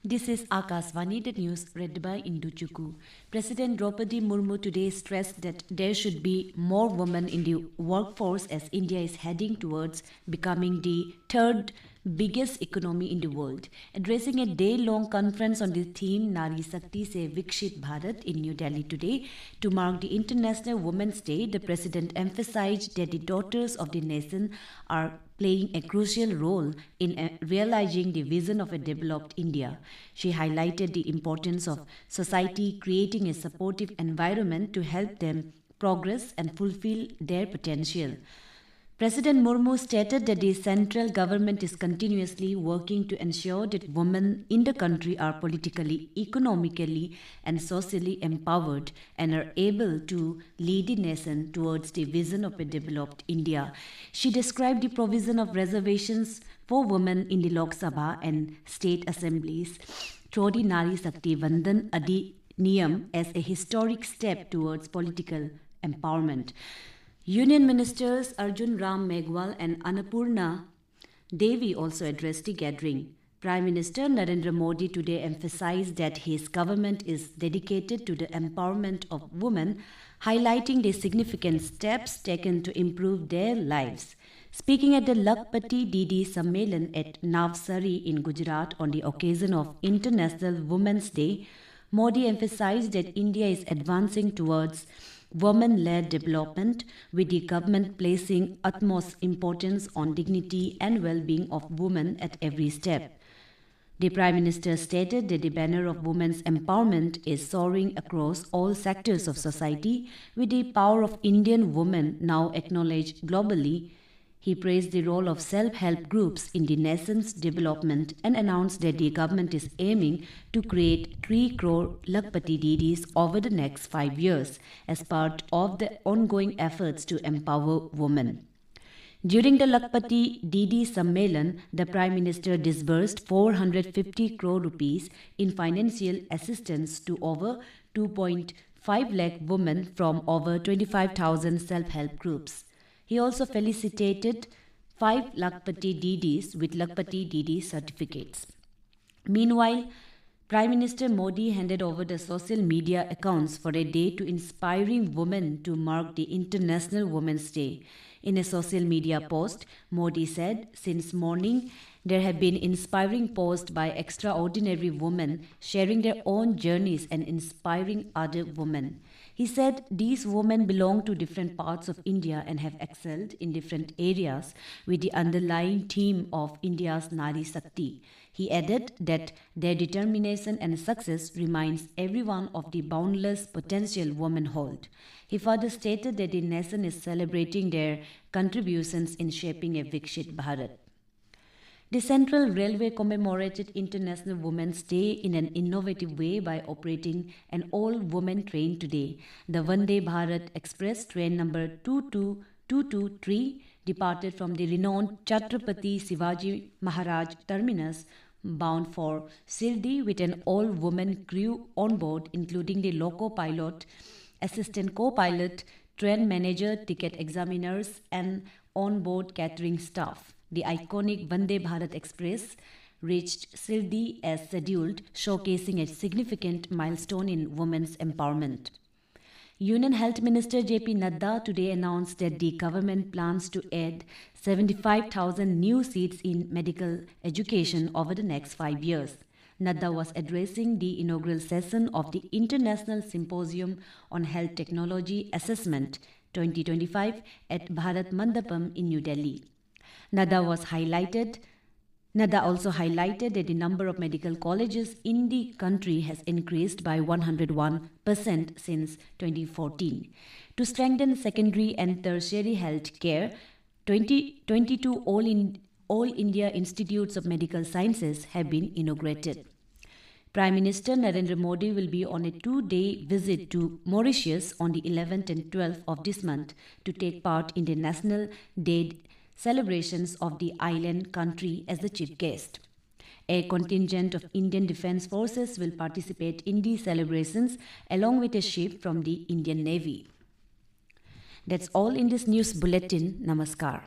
This is Akasvani, the news read by Indu Chukku. President Draupadi Murmu today stressed that there should be more women in the workforce as India is heading towards becoming the third biggest economy in the world. Addressing a day-long conference on the theme Nari Shakti Se Vikshit Bharat in New Delhi today to mark the International Women's Day, the President emphasized that the daughters of the nation are playing a crucial role in realizing the vision of a developed India. She highlighted the importance of society creating a supportive environment to help them progress and fulfill their potential. President Murmu stated that the central government is continuously working to ensure that women in the country are politically, economically, and socially empowered and are able to lead the nation towards the vision of a developed India. She described the provision of reservations for women in the Lok Sabha and state assemblies through the Nari Shakti Vandan Adhiniyam as a historic step towards political empowerment. Union Ministers Arjun Ram Meghwal and Annapurna Devi also addressed the gathering. Prime Minister Narendra Modi today emphasized that his government is dedicated to the empowerment of women, highlighting the significant steps taken to improve their lives. Speaking at the Lakhpati Didi Sammelan at Navsari in Gujarat on the occasion of International Women's Day, Modi emphasized that India is advancing towards women-led development, with the government placing utmost importance on dignity and well-being of women at every step. The Prime Minister stated that the banner of women's empowerment is soaring across all sectors of society, with the power of Indian women now acknowledged globally. He praised the role of self-help groups in the nation's development and announced that the government is aiming to create 3 crore Lakhpati Didis over the next 5 years as part of the ongoing efforts to empower women. During the Lakhpati Didi Sammelan, the Prime Minister disbursed 450 crore rupees in financial assistance to over 2.5 lakh women from over 25,000 self-help groups. He also felicitated 5 Lakhpati Didis with Lakhpati Didi certificates. Meanwhile, Prime Minister Modi handed over the social media accounts for a day to inspiring women to mark the International Women's Day. In a social media post, Modi said, "Since morning, there have been inspiring posts by extraordinary women sharing their own journeys and inspiring other women." He said these women belong to different parts of India and have excelled in different areas with the underlying theme of India's Nari Shakti. He added that their determination and success reminds everyone of the boundless potential women hold. He further stated that the nation is celebrating their contributions in shaping a Vikshit Bharat. The Central Railway commemorated International Women's Day in an innovative way by operating an all-women train today. The Vande Bharat Express train number 22223 departed from the renowned Chhatrapati Shivaji Maharaj terminus bound for Shirdi with an all-women crew on board, including the loco pilot, assistant co-pilot, train manager, ticket examiners, and on-board catering staff. The iconic Vande Bharat Express reached Shirdi as scheduled, showcasing a significant milestone in women's empowerment. Union Health Minister J.P. Nadda today announced that the government plans to add 75,000 new seats in medical education over the next 5 years. Nadda was addressing the inaugural session of the International Symposium on Health Technology Assessment 2025 at Bharat Mandapam in New Delhi. Nadda also highlighted that the number of medical colleges in the country has increased by 101% since 2014. To strengthen secondary and tertiary health care, 22 All India Institutes of Medical Sciences have been inaugurated. Prime Minister Narendra Modi will be on a 2-day visit to Mauritius on the 11th and 12th of this month to take part in the National Day celebrations of the island country as the chief guest. A contingent of Indian Defence Forces will participate in these celebrations along with a ship from the Indian Navy. That's all in this news bulletin. Namaskar.